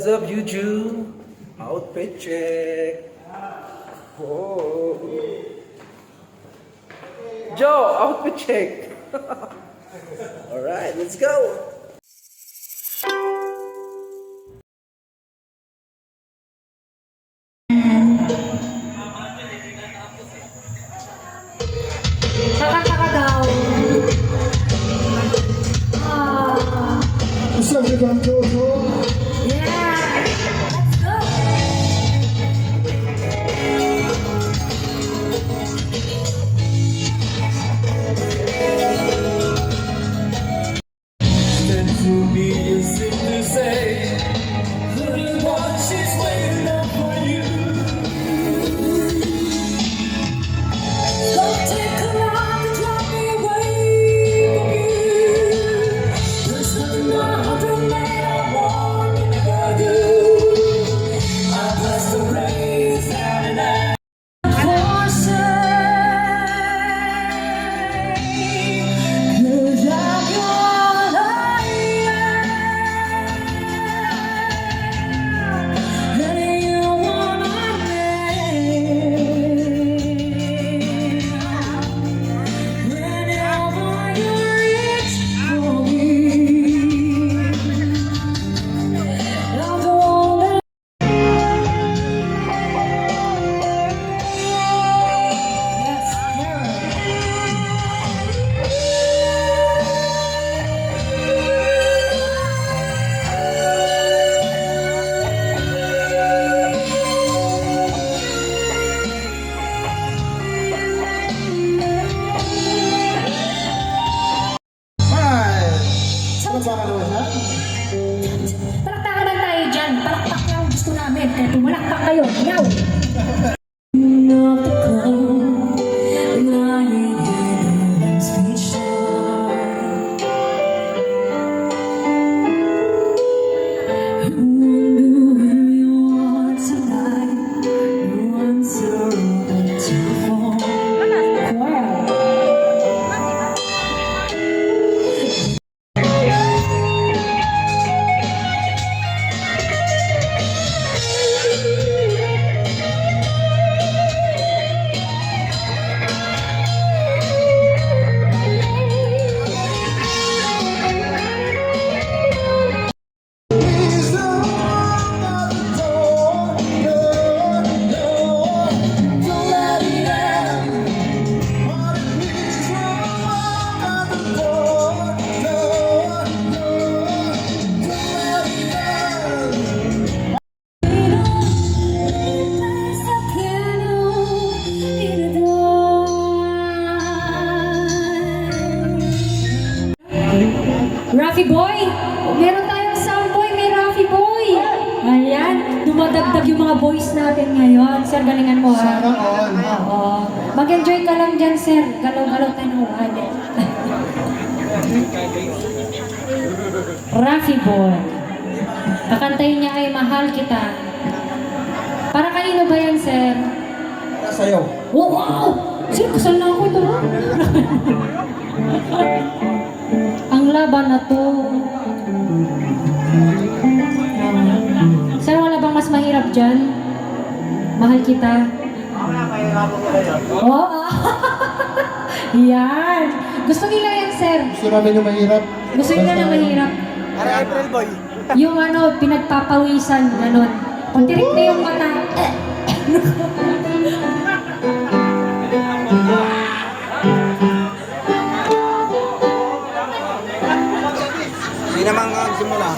What's up, YouTube? Outfit check. Whoa. Joe, outfit check. All right, let's go. Kakaka daw. What's up, Jojo? Yeah. Let's go. Meant to be a thing to say. Look what she's waiting up for you. Don't take a lot to drop me away from you. There's nothing that I want to never do. I bless the rains down and out. Palakpakan lang tayo dyan. Palakpak lang gusto namin. Kaya tumalakpak kayo. Yaw! Raffy Boy! Meron tayong sound boy, may Raffy Boy! Ayan, dumadagdag yung mga boys natin ngayon. Sir, galingan mo ha. Sana all. Oo. Mag-enjoy ka lang dyan, sir. Galaw-galaw tayo ng ugali. Raffy Boy. Kakantayin niya ay Mahal Kita. Para kanino ba yan, sir? Para sa'yo. Oh, wow! Sir, kusal na ako ito. Ang laban na to. Sir, wala bang mas mahirap dyan? Mahal kita. Oo. Yan. Gusto nila yan, sir. Gusto namin yung mahirap. Gusto nila na mahirap. Para April Boy. Yung ano, pinagpapawisan, ganon. Pagtirik na yung mata. Hindi naman ang simula.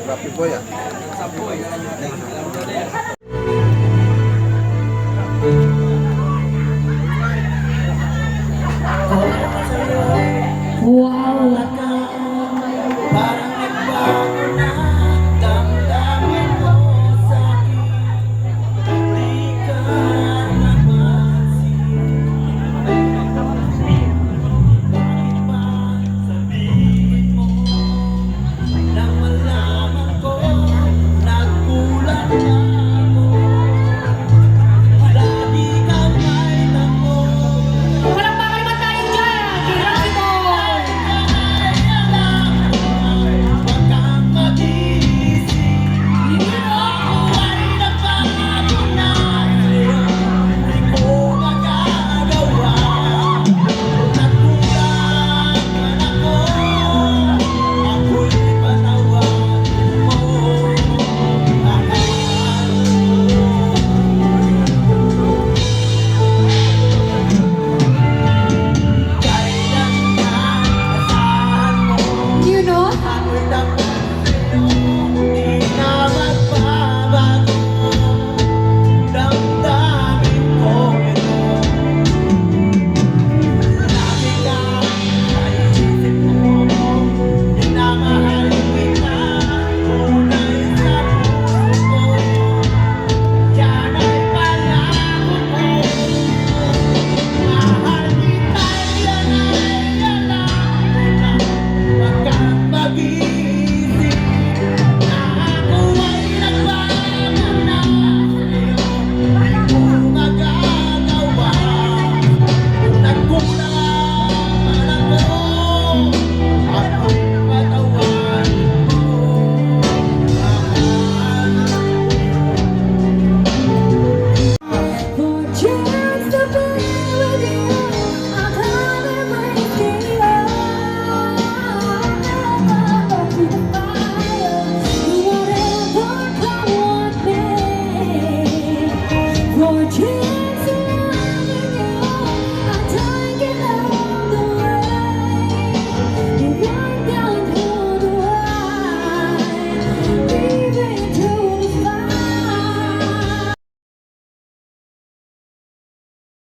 Rapi Boy ah.